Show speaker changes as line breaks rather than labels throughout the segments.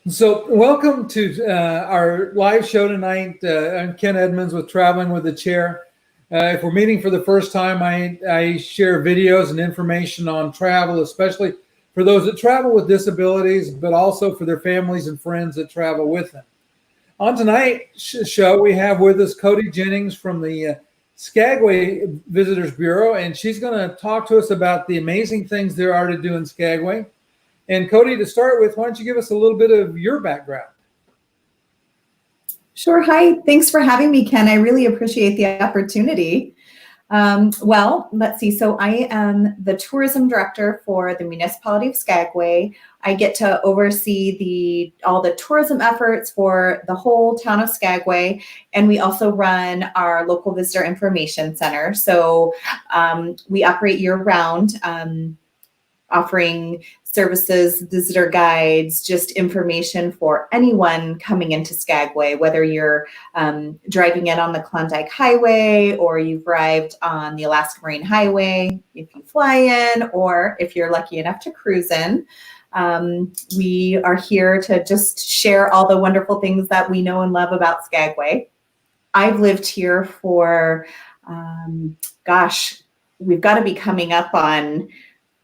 So, welcome to our live show tonight. I'm Ken Edmonds with Traveling with the Chair. If we're meeting for the first time, I share videos and information on travel, especially for those that travel with disabilities, but also for their families and friends that travel with them. On tonight's show, we have with us Cody Jennings from the Skagway Visitors Bureau, and she's going to talk to us about the amazing things there are to do in Skagway. And Cody, to start with, why don't you give us a little bit of your background?
Sure. Hi. Thanks for having me, Ken. I really appreciate the opportunity. Well, let's see. So I am the tourism director for the municipality of Skagway. I get to oversee all the tourism efforts for the whole town of Skagway. And we also run our local visitor information center. So we operate year round, offering services, visitor guides, just information for anyone coming into Skagway, whether you're driving in on the Klondike Highway or you've arrived on the Alaska Marine Highway, if you fly in, or if you're lucky enough to cruise in. We are here to just share all the wonderful things that we know and love about Skagway. I've lived here for, we've got to be coming up on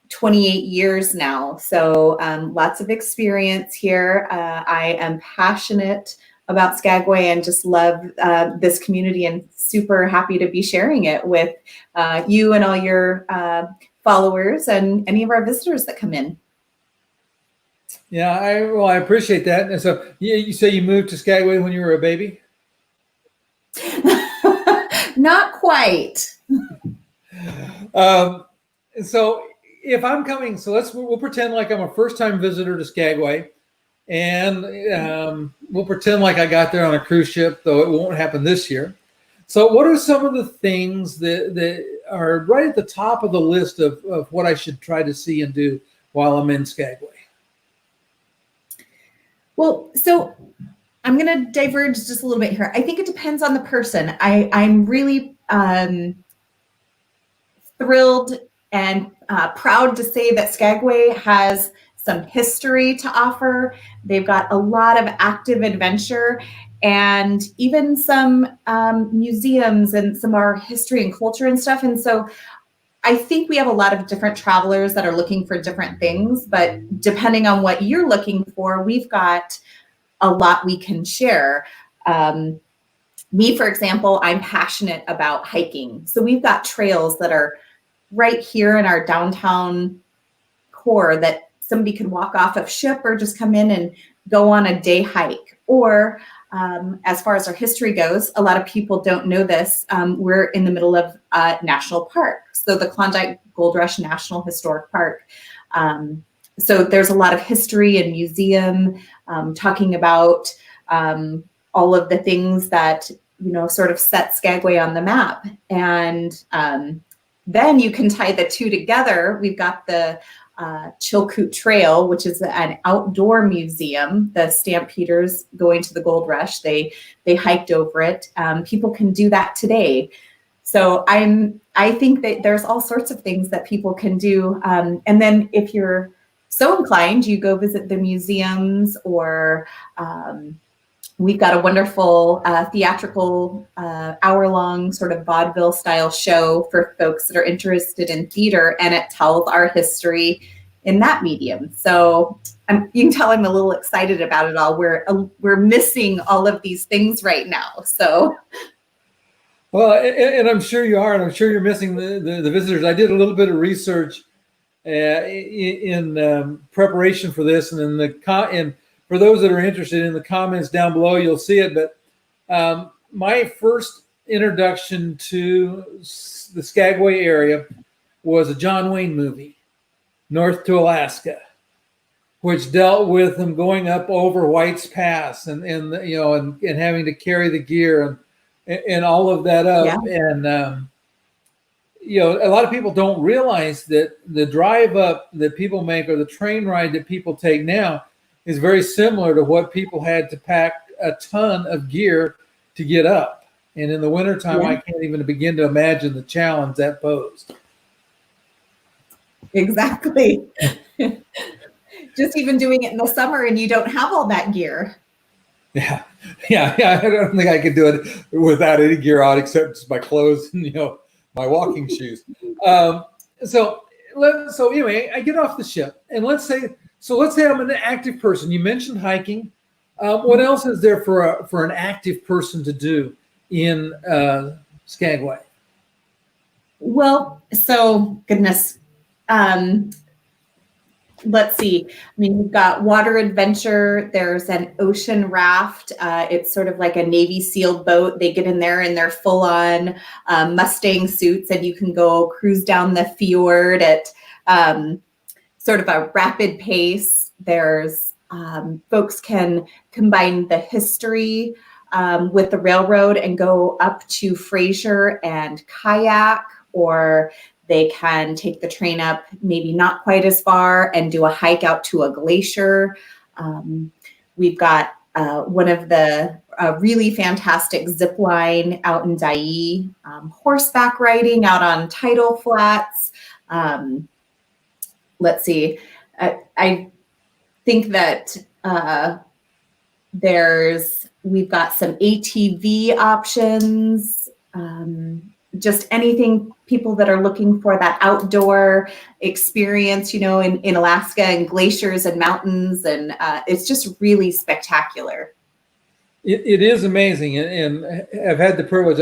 28 years now. So lots of experience here. I am passionate about Skagway and just love this community and super happy to be sharing it with you and all your followers and any of our visitors that come in.
Yeah, I appreciate that. And so you say you moved to Skagway when you were a baby?
Not quite.
So if I'm coming, we'll pretend like I'm a first-time visitor to Skagway, and we'll pretend like I got there on a cruise ship, though it won't happen this year. So what are some of the things that are right at the top of the list of what I should try to see and do while I'm in Skagway?
Well, so I'm going to diverge just a little bit here. I think it depends on the person. I'm really thrilled and proud to say that Skagway has some history to offer. They've got a lot of active adventure and even some museums and some of our history and culture and stuff. And so I think we have a lot of different travelers that are looking for different things, but depending on what you're looking for, we've got a lot we can share. Me, for example, I'm passionate about hiking. So we've got trails that are right here in our downtown core that somebody could walk off of ship or just come in and go on a day hike. Or as far as our history goes, a lot of people don't know this. We're in the middle of national park. So the Klondike Gold Rush National Historic Park. So there's a lot of history and museum talking about all of the things that, sort of set Skagway on the map. And then you can tie the two together. We've got the Chilkoot Trail, which is an outdoor museum. The Stampeders going to the Gold Rush, they hiked over it. People can do that today. So I think that there's all sorts of things that people can do. And then if you're so inclined, you go visit the museums, or we've got a wonderful theatrical hour-long sort of vaudeville style show for folks that are interested in theater, and it tells our history in that medium. So you can tell I'm a little excited about it all. We're missing all of these things right now. So.
Well, and I'm sure you are, and I'm sure you're missing the visitors. I did a little bit of research in preparation for this, and and for those that are interested, in the comments down below, you'll see it. But my first introduction to the Skagway area was a John Wayne movie, North to Alaska, which dealt with them going up over White's Pass and having to carry the gear and all of that up. Yeah. And a lot of people don't realize that the drive up that people make, or the train ride that people take now, is very similar to what people had to pack a ton of gear to get up. And in the wintertime, I can't even begin to imagine the challenge that posed.
Exactly. just even doing it in the summer and you don't have all that gear.
Yeah. I don't think I could do it without any gear on except just my clothes and my walking shoes. So anyway, I get off the ship, and let's say I'm an active person. You mentioned hiking. What else is there for an active person to do in Skagway?
Well, so goodness. Let's see. I mean, we've got water adventure. There's an ocean raft. It's sort of like a Navy SEAL boat. They get in there in their full-on Mustang suits, and you can go cruise down the fjord at sort of a rapid pace. There's folks can combine the history with the railroad and go up to Fraser and kayak, or they can take the train up, maybe not quite as far, and do a hike out to a glacier. We've got one of the really fantastic zip line out in Dyea, horseback riding out on tidal flats. Let's see. I think that we've got some ATV options. Just anything, people that are looking for that outdoor experience, in Alaska, and glaciers and mountains. And it's just really spectacular.
It is amazing. And I've had the privilege,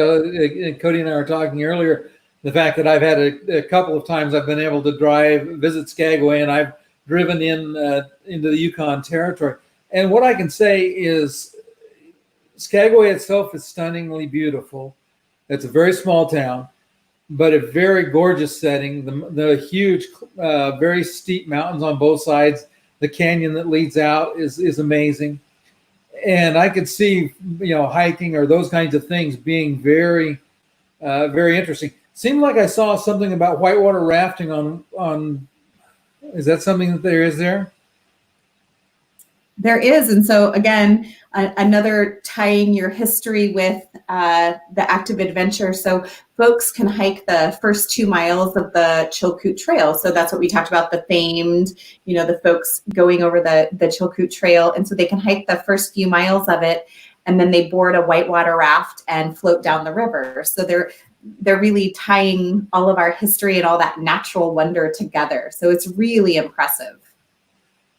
Cody and I were talking earlier, the fact that I've had a couple of times I've been able to visit Skagway, and I've driven into the Yukon Territory. And what I can say is Skagway itself is stunningly beautiful. It's a very small town, but a very gorgeous setting. The huge, very steep mountains on both sides. The canyon that leads out is amazing. And I could see, hiking or those kinds of things being very, very interesting. Seemed like I saw something about whitewater rafting on. Is that something that there is there?
There is. And so again, another tying your history with the active adventure. So folks can hike the first 2 miles of the Chilkoot Trail. So that's what we talked about, the famed, the folks going over the Chilkoot Trail. And so they can hike the first few miles of it, and then they board a whitewater raft and float down the river. So they're really tying all of our history and all that natural wonder together. So it's really impressive.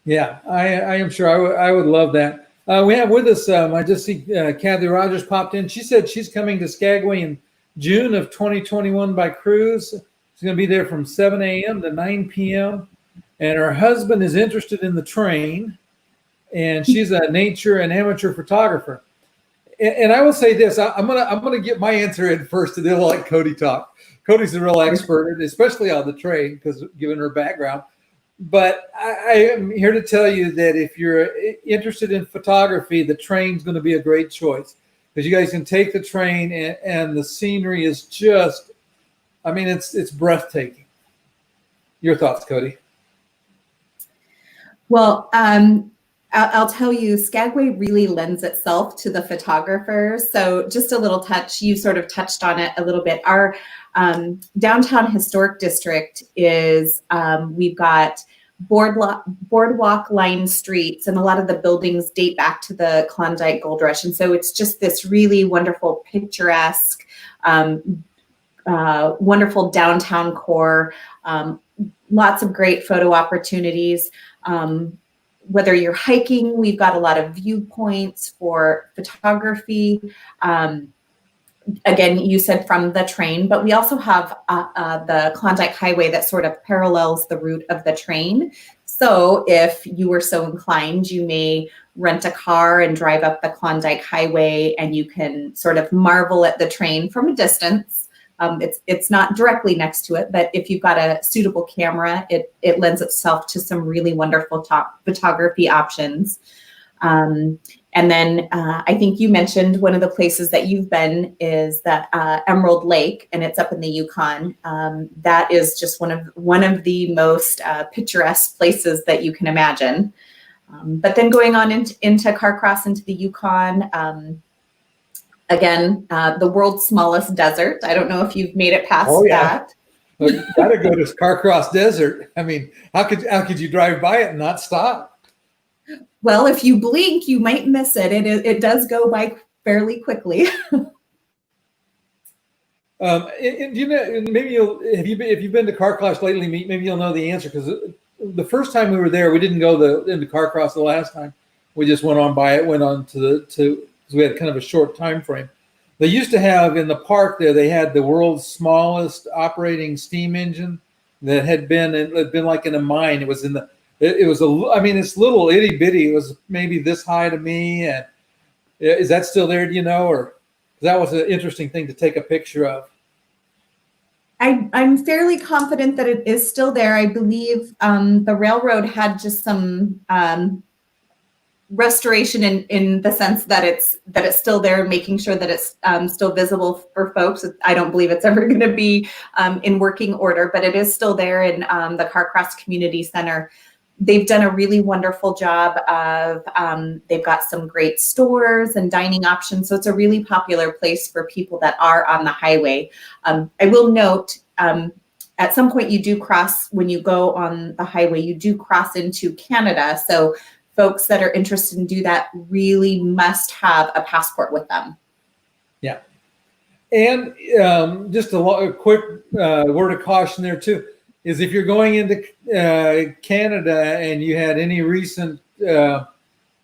Yeah, I am sure I would love that. We have with us, I just see Kathy Rogers popped in. She said she's coming to Skagway in June of 2021 by cruise. She's going to be there from 7 a.m. to 9 p.m. And her husband is interested in the train, and she's a nature and amateur photographer. And I will say this, I'm gonna get my answer in first, and then I'll let Cody talk. Cody's a real expert, especially on the train, because given her background. But I am here to tell you that if you're interested in photography, the train's going to be a great choice, because you guys can take the train and the scenery is just, it's breathtaking. Your thoughts, Cody?
Well, I'll tell you, Skagway really lends itself to the photographers. So just a little touch, you sort of touched on it a little bit. Our downtown historic district is, we've got boardwalk lined streets, and a lot of the buildings date back to the Klondike Gold Rush. And so it's just this really wonderful, picturesque, wonderful downtown core, lots of great photo opportunities. Whether you're hiking, we've got a lot of viewpoints for photography. Again, you said from the train, but we also have the Klondike Highway that sort of parallels the route of the train. So if you were so inclined, you may rent a car and drive up the Klondike Highway, and you can sort of marvel at the train from a distance. It's not directly next to it, but if you've got a suitable camera, it lends itself to some really wonderful photography options. And then I think you mentioned one of the places that you've been is the Emerald Lake, and it's up in the Yukon. That is just one of the most picturesque places that you can imagine. But then going on into Carcross into the Yukon, again, the world's smallest desert. I don't know if you've made it past that.
Look, you got to go to Carcross Desert. I mean, how could you drive by it and not stop?
Well, if you blink, you might miss it. It does go by fairly quickly.
And you know, maybe if you've been to Carcross lately, maybe you'll know the answer, because the first time we were there, we didn't go into Carcross the last time. We just went on to because we had kind of a short time frame. They used to have in the park there, they had the world's smallest operating steam engine that had been like in a mine. It was I mean, it's little itty bitty. It was maybe this high to me. And is that still there? Do you know? Or that was an interesting thing to take a picture of.
I'm fairly confident that it is still there. I believe the railroad had just some restoration in the sense that it's still there, making sure that it's still visible for folks. I don't believe it's ever going to be in working order, but it is still there in the Carcross Community Center. They've done a really wonderful job of, they've got some great stores and dining options. So it's a really popular place for people that are on the highway. I will note, at some point you do cross, when you go on the highway, you do cross into Canada. So folks that are interested in do that really must have a passport with them. Yeah.
And just a quick word of caution there too, is if you're going into Canada and you had any recent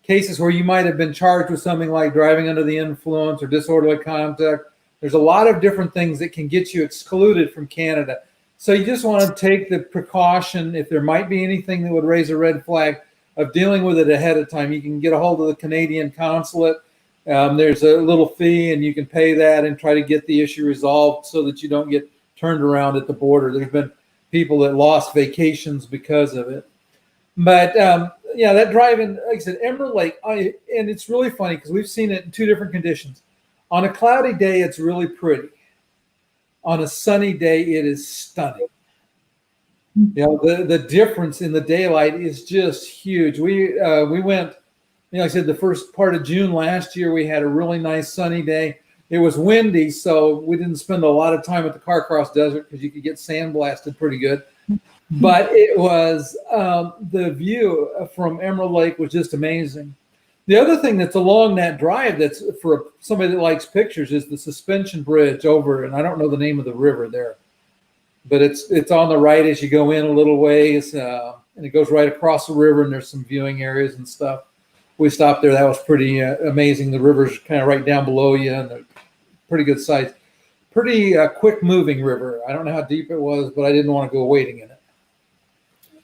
cases where you might have been charged with something like driving under the influence or disorderly conduct, there's a lot of different things that can get you excluded from Canada. So you just want to take the precaution, if there might be anything that would raise a red flag, of dealing with it ahead of time. You can get a hold of the Canadian consulate. There's a little fee and you can pay that and try to get the issue resolved so that you don't get turned around at the border. There's been people that lost vacations because of it. But yeah, that drive in, like I said, Emerald Lake, and it's really funny because we've seen it in two different conditions. On a cloudy day, it's really pretty. On a sunny day, it is stunning. You know, the difference in the daylight is just huge. We went, you know, like I said, the first part of June last year, we had a really nice sunny day. It was windy, so we didn't spend a lot of time at the Carcross Desert because you could get sandblasted pretty good. But it was, the view from Emerald Lake was just amazing. The other thing that's along that drive that's for somebody that likes pictures is the suspension bridge over, and I don't know the name of the river there, but it's on the right as you go in a little ways, and it goes right across the river, and there's some viewing areas and stuff. We stopped there. That was pretty amazing. The river's kind of right down below you, and they're pretty good size. Pretty quick moving river. I don't know how deep it was, but I didn't want to go wading in it.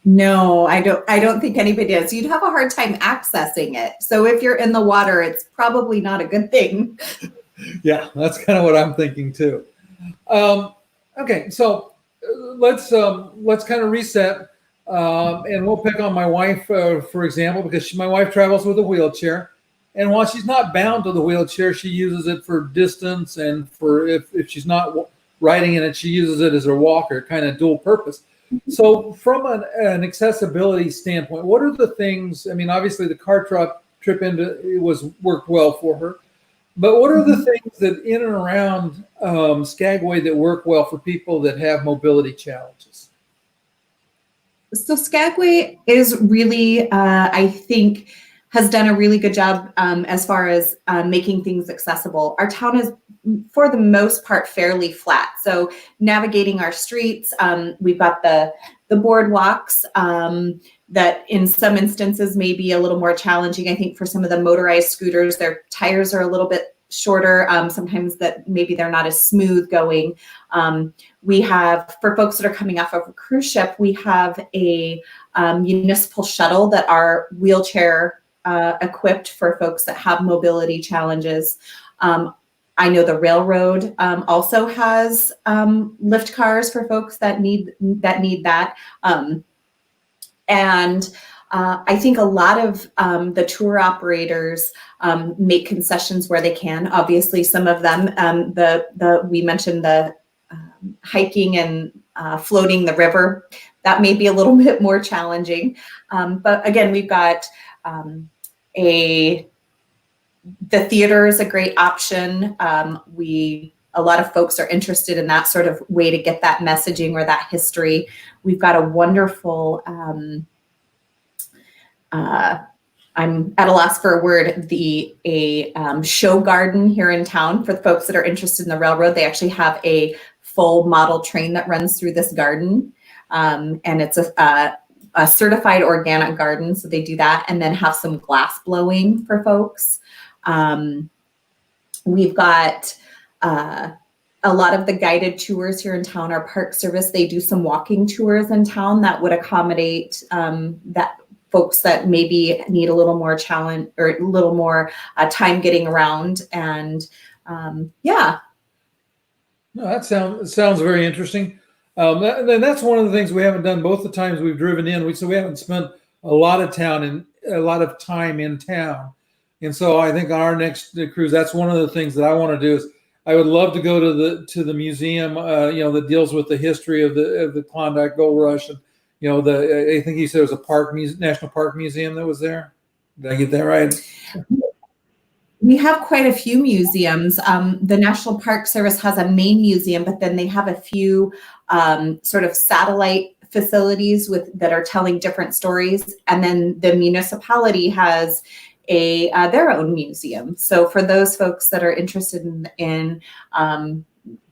No, I don't think anybody does. You'd have a hard time accessing it. So if you're in the water, it's probably not a good thing.
Yeah, that's kind of what I'm thinking too. Okay, so let's kind of reset, and we'll pick on my wife for example, because my wife travels with a wheelchair, and while she's not bound to the wheelchair, she uses it for distance, and for if she's not riding in it, she uses it as a walker, kind of dual purpose. So from an accessibility standpoint, what are the things? I mean, obviously the car trip worked well for her, but what are the things that in and around Skagway that work well for people that have mobility challenges?
So Skagway is really, I think, has done a really good job as far as making things accessible. Our town is, for the most part, fairly flat. So navigating our streets, we've got the boardwalks that in some instances may be a little more challenging. I think for some of the motorized scooters, their tires are a little bit shorter. Sometimes that maybe they're not as smooth going. We have, for folks that are coming off of a cruise ship, we have a municipal shuttle that are wheelchair equipped for folks that have mobility challenges. I know the railroad also has lift cars for folks that need that. And I think a lot of the tour operators make concessions where they can. Obviously, some of them, we mentioned the hiking and floating the river. That may be a little bit more challenging. But again, we've got the theater is a great option. A a lot of folks are interested in that sort of way to get that messaging or that history. We've got a wonderful, I'm at a loss for a word, a show garden here in town for the folks that are interested in the railroad. They actually have a full model train that runs through this garden. And it's a certified organic garden. So they do that and then have some glass blowing for folks. We've got a lot of the guided tours here in town. Our Park Service, they do some walking tours in town that would accommodate that folks that maybe need a little more challenge or a little more time getting around. And yeah.
No, that sounds very interesting. And that's one of the things we haven't done both the times we've driven in. So we haven't spent a lot of time in town. And so I think on our next cruise, that's one of the things that I want to do is I would love to go to the museum, that deals with the history of the Klondike Gold Rush. And, I think you said it was a national park museum that was there. Did I get that right?
We have quite a few museums. The National Park Service has a main museum, but then they have a few sort of satellite facilities that are telling different stories. And then the municipality has their own museum. So for those folks that are interested in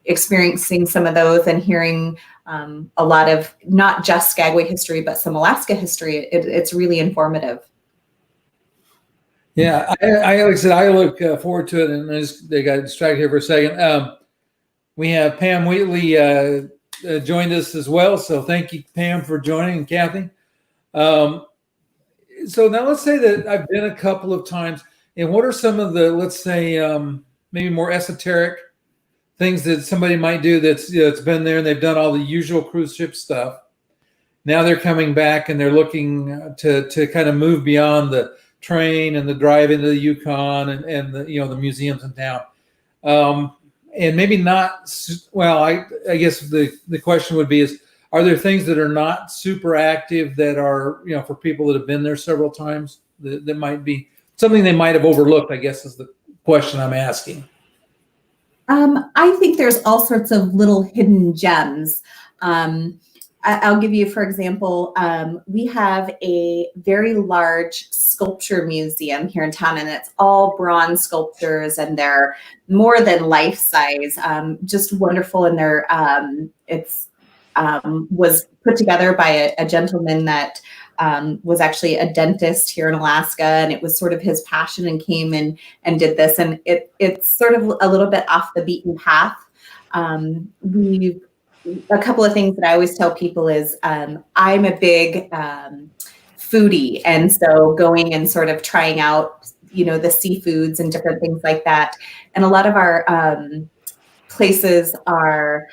experiencing some of those and hearing a lot of not just Skagway history, but some Alaska history, it's really informative.
Yeah, like I said, I look forward to it, and they got distracted here for a second. We have Pam Wheatley joined us as well, so thank you, Pam, for joining, and Kathy. So now let's say that I've been a couple of times, and what are some of the, let's say, maybe more esoteric things that somebody might do that's been there and they've done all the usual cruise ship stuff. Now they're coming back and they're looking to kind of move beyond the train and the drive into the Yukon and the the museums in town, and maybe not. Well, I guess the question would be is, are there things that are not super active that are for people that have been there several times that might be something they might have overlooked? I guess is the question I'm asking.
I think there's all sorts of little hidden gems. I'll give you, for example, we have a very large sculpture museum here in town, and it's all bronze sculptures, and they're more than life size, just wonderful. And it's was put together by a gentleman that was actually a dentist here in Alaska, and it was sort of his passion, and came and did this. And it's sort of a little bit off the beaten path. A couple of things that I always tell people is I'm a big foodie. And so going and sort of trying out, the seafoods and different things like that. And a lot of our places are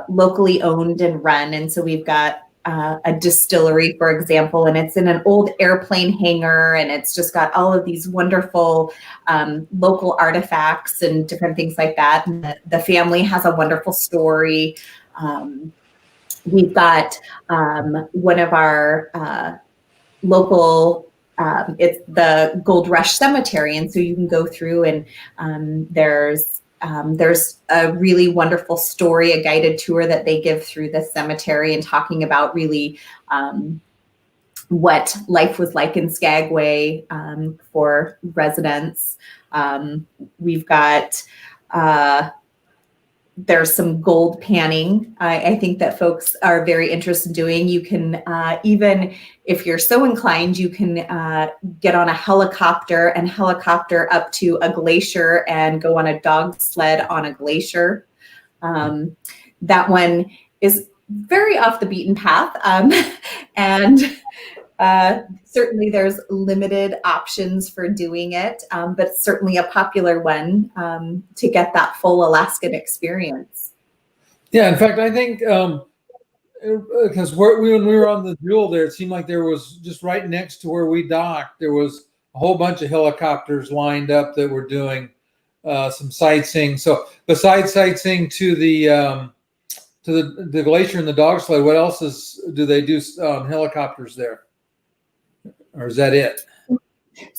locally owned and run. And so we've got a distillery, for example, and it's in an old airplane hangar, and it's just got all of these wonderful local artifacts and different things like that. And the family has a wonderful story. We've got one of our local, it's the Gold Rush Cemetery. And so you can go through and there's a really wonderful story, a guided tour that they give through the cemetery and talking about really what life was like in Skagway for residents. We've got there's some gold panning. I think that folks are very interested in doing. You can, even if you're so inclined, you can get on a helicopter and helicopter up to a glacier and go on a dog sled on a glacier. That one is very off the beaten path. And certainly there's limited options for doing it, but certainly a popular one to get that full Alaskan experience.
Yeah, in fact, I think because when we were on the Jewel there, it seemed like there was just right next to where we docked, there was a whole bunch of helicopters lined up that were doing some sightseeing. So besides sightseeing to the glacier and the dog sled, what else do they do on helicopters there? Or is that it?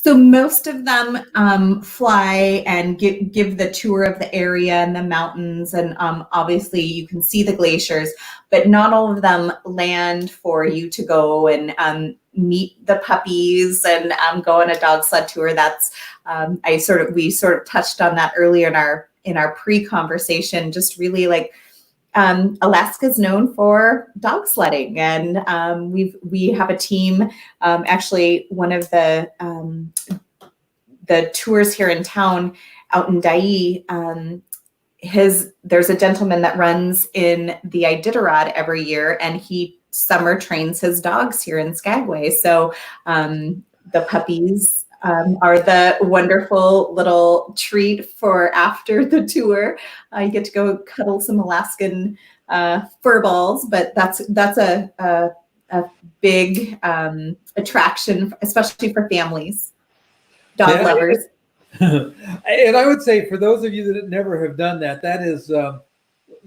So most of them fly and give the tour of the area and the mountains, and obviously you can see the glaciers, but not all of them land for you to go and meet the puppies and go on a dog sled tour. That's we sort of touched on that earlier in our pre-conversation. Just really like Alaska's known for dog sledding, and we have a team. Actually, one of the tours here in town, out in Dai, there's a gentleman that runs in the Iditarod every year, and he summer trains his dogs here in Skagway. So the puppies are the wonderful little treat for after the tour. You get to go cuddle some Alaskan fur balls, but that's a big attraction, especially for families, dog lovers.
And I would say for those of you that never have done that, that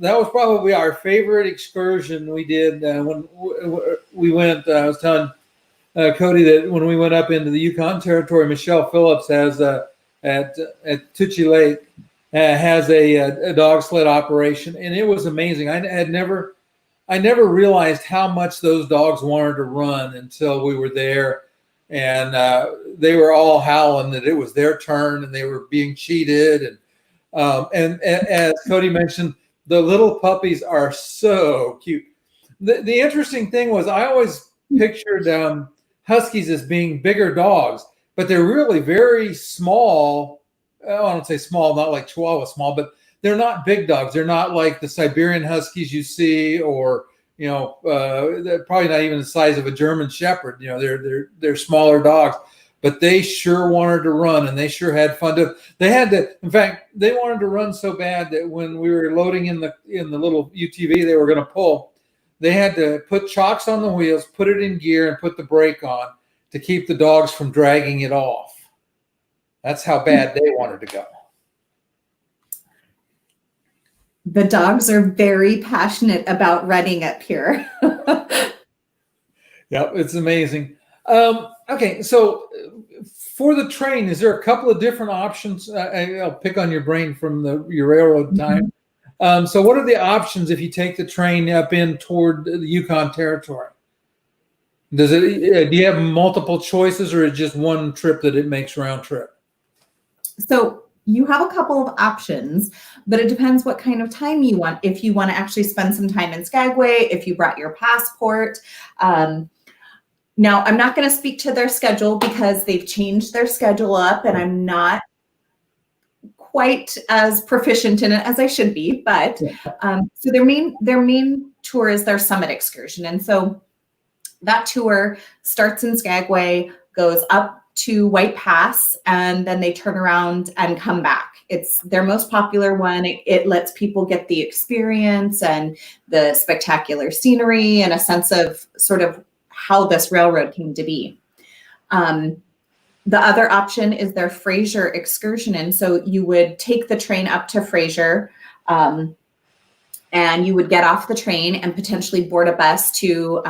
was probably our favorite excursion we did when we went. I was telling Cody that when we went up into the Yukon Territory, Michelle Phillips has at Tucci Lake has a dog sled operation, and it was amazing. I never realized how much those dogs wanted to run until we were there, and they were all howling that it was their turn and they were being cheated. And as Cody mentioned, the little puppies are so cute. The interesting thing was I always pictured Huskies as being bigger dogs, but they're really very small. I don't say small, not like Chihuahua small, but they're not big dogs. They're not like the Siberian Huskies you see, or they're probably not even the size of a German Shepherd. They're smaller dogs, but they sure wanted to run, and they sure had fun. In fact, they wanted to run so bad that when we were loading in the little UTV they were going to pull, they had to put chocks on the wheels, put it in gear, and put the brake on to keep the dogs from dragging it off. That's how bad they wanted to go.
The dogs are very passionate about running up here.
Yep, it's amazing. Okay, so for the train, is there a couple of different options? I'll pick on your brain from your railroad time. So what are the options if you take the train up in toward the Yukon Territory? Do you have multiple choices, or is it just one trip that it makes round trip?
So you have a couple of options, but it depends what kind of time you want. If you want to actually spend some time in Skagway, if you brought your passport. Now, I'm not going to speak to their schedule because they've changed their schedule up, and I'm not quite as proficient in it as I should be. But so their main tour is their summit excursion, and so that tour starts in Skagway, goes up to White Pass, and then they turn around and come back. It's their most popular one. It lets people get the experience and the spectacular scenery and a sense of sort of how this railroad came to be. The other option is their Fraser excursion. And so you would take the train up to Fraser, and you would get off the train and potentially board a bus to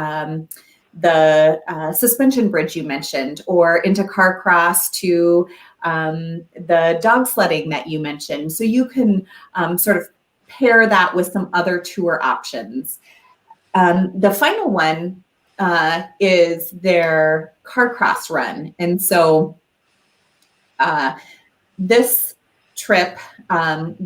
the suspension bridge you mentioned, or into Carcross to the dog sledding that you mentioned. So you can sort of pair that with some other tour options. The final one is their Carcross run. And so this trip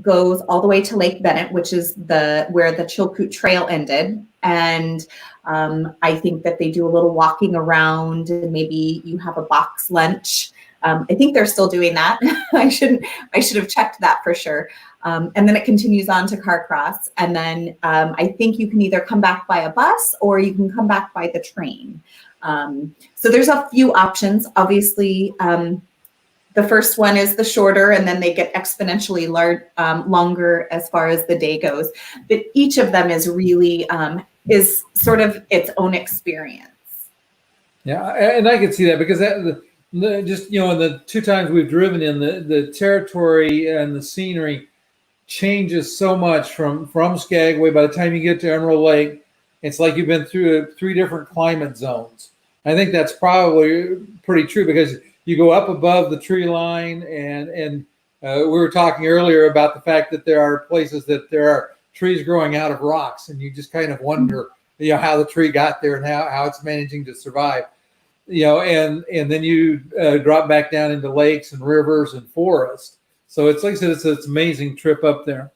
goes all the way to Lake Bennett, which is where the Chilkoot Trail ended. And I think that they do a little walking around, and maybe you have a box lunch. I think they're still doing that. I should have checked that for sure. And then it continues on to Carcross. And then I think you can either come back by a bus or you can come back by the train. So there's a few options. Obviously, the first one is the shorter, and then they get exponentially longer as far as the day goes. But each of them is really is sort of its own experience.
Yeah, and I can see that because just in the two times we've driven in, the territory and the scenery changes so much from Skagway. By the time you get to Emerald Lake, it's like you've been through 3 different climate zones. I think that's probably pretty true, because you go up above the tree line, and we were talking earlier about the fact that there are places that there are trees growing out of rocks, and you just kind of wonder, how the tree got there and how it's managing to survive. And then you drop back down into lakes and rivers and forest. So it's like I said, it's an amazing trip up there.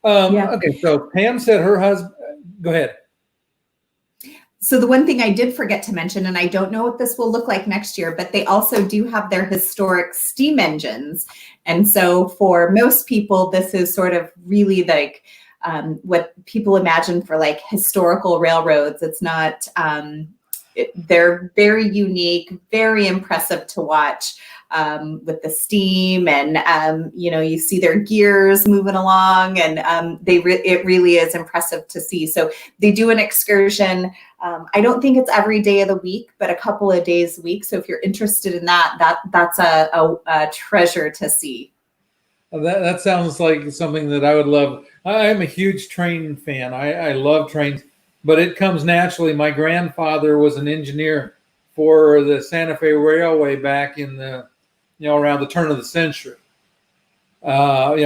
Okay, so Pam said her husband. Go ahead.
So the one thing I did forget to mention, and I don't know what this will look like next year, but they also do have their historic steam engines. And so for most people, this is sort of really like what people imagine for like historical railroads. It's not, they're very unique, very impressive to watch. With the steam, and you see their gears moving along, and it really is impressive to see. So they do an excursion. I don't think it's every day of the week, but a couple of days a week. So if you're interested in that's a treasure to see.
That sounds like something that I would love. I'm a huge train fan. I love trains, but it comes naturally. My grandfather was an engineer for the Santa Fe Railway back in the around the turn of the century. And then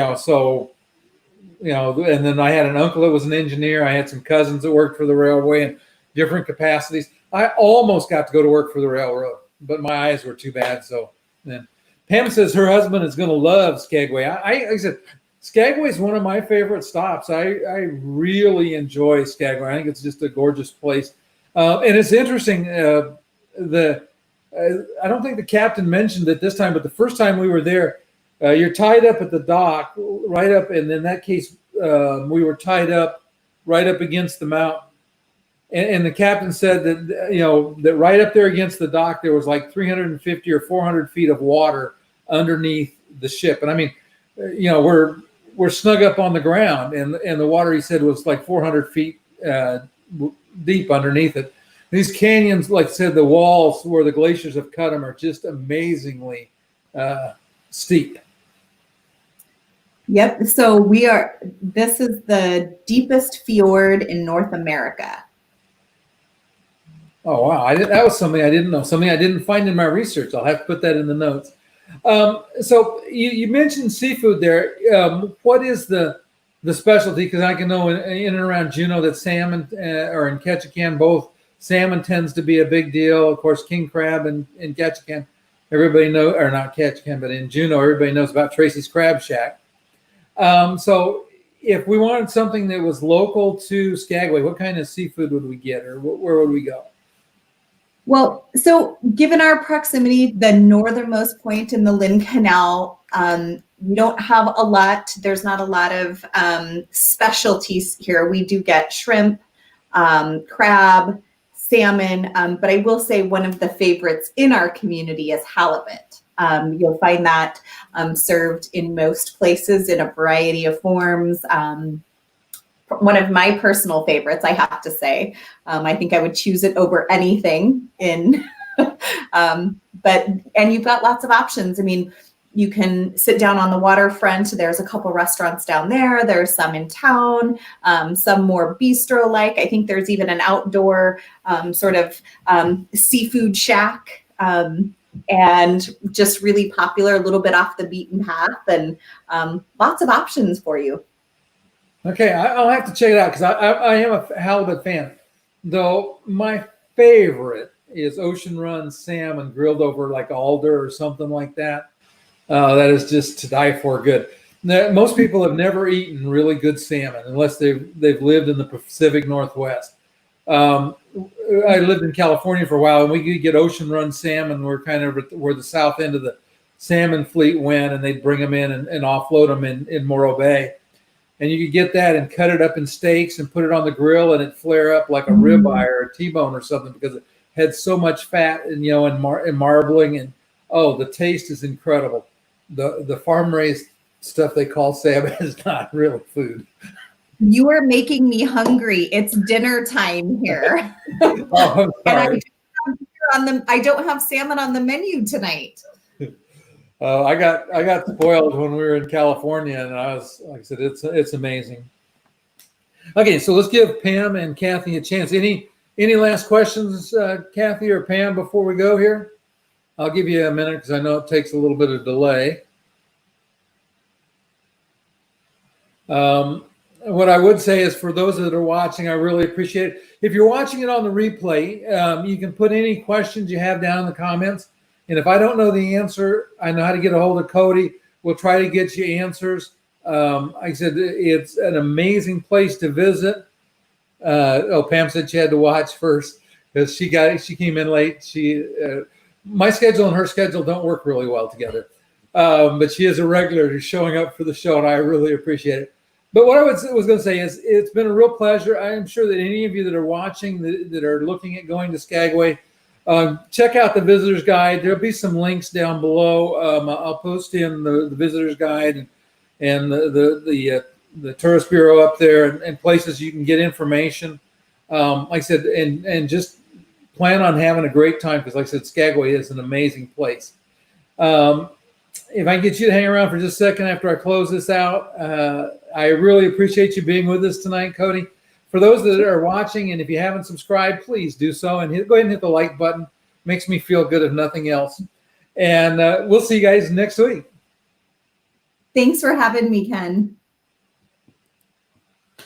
I had an uncle that was an engineer. I had some cousins that worked for the railway in different capacities. I almost got to go to work for the railroad, but my eyes were too bad. So then Pam says her husband is going to love Skagway. I said, Skagway is one of my favorite stops. I really enjoy Skagway. I think it's just a gorgeous place. And it's interesting, I don't think the captain mentioned it this time, but the first time we were there, you're tied up at the dock, right up, and in that case, we were tied up right up against the mountain. And the captain said that that right up there against the dock, there was like 350 or 400 feet of water underneath the ship. And I mean, we're snug up on the ground, and the water, he said, was like 400 feet deep underneath it. These canyons, like I said, the walls where the glaciers have cut them are just amazingly steep.
Yep. So this is the deepest fjord in North America.
Oh, wow. That was something I didn't know, something I didn't find in my research. I'll have to put that in the notes. So you mentioned seafood there. What is the specialty? Because I can know in and around Juneau that salmon, or in Ketchikan, both salmon tends to be a big deal. Of course, king crab in Ketchikan, everybody knows, or not Ketchikan, but in Juneau, everybody knows about Tracy's Crab Shack. So if we wanted something that was local to Skagway, what kind of seafood would we get, or where would we go?
Well, so given our proximity, the northernmost point in the Lynn Canal, we don't have a lot. There's not a lot of specialties here. We do get shrimp, crab, salmon, but I will say one of the favorites in our community is halibut. You'll find that served in most places in a variety of forms. One of my personal favorites, I have to say. I think I would choose it over anything and you've got lots of options. I mean, you can sit down on the waterfront. There's a couple restaurants down there. There's some in town, some more bistro-like. I think there's even an outdoor seafood shack, and just really popular, a little bit off the beaten path, and lots of options for you.
Okay, I'll have to check it out because I am a halibut fan. Though my favorite is ocean run salmon grilled over like alder or something like that. That is just to die for good. Now, most people have never eaten really good salmon unless they've lived in the Pacific Northwest. I lived in California for a while, and we could get ocean run salmon. We're kind of where the south end of the salmon fleet went, and they'd bring them in and offload them in Morro Bay. And you could get that and cut it up in steaks and put it on the grill, and it'd flare up like a ribeye or a T-bone or something because it had so much fat and marbling, and the taste is incredible. The farm raised stuff they call salmon is not real food.
You are making me hungry. It's dinner time here.
I'm sorry.
And I don't have salmon on the menu tonight.
I got spoiled when we were in California, and I was, like I said, it's amazing. Okay, so let's give Pam and Kathy a chance. Any last questions, Kathy or Pam, before we go here? I'll give you a minute because I know it takes a little bit of delay. What I would say is for those that are watching, I really appreciate it. If you're watching it on the replay, you can put any questions you have down in the comments. And if I don't know the answer, I know how to get a hold of Cody. We'll try to get you answers. Like I said, it's an amazing place to visit. Pam said she had to watch first because she came in late. My schedule and her schedule don't work really well together. But she is a regular who's showing up for the show, and I really appreciate it. But what I was going to say is it's been a real pleasure. I am sure that any of you that are watching that are looking at going to Skagway, check out the visitor's guide. There'll be some links down below. I'll post in the visitor's guide and the tourist bureau up there and places you can get information. Like I said, and just plan on having a great time because, like I said, Skagway is an amazing place. If I can get you to hang around for just a second after I close this out, I really appreciate you being with us tonight, Cody. For those that are watching, and if you haven't subscribed, please do so and go ahead and hit the like button. Makes me feel good if nothing else. And we'll see you guys next week.
Thanks for having me, Ken.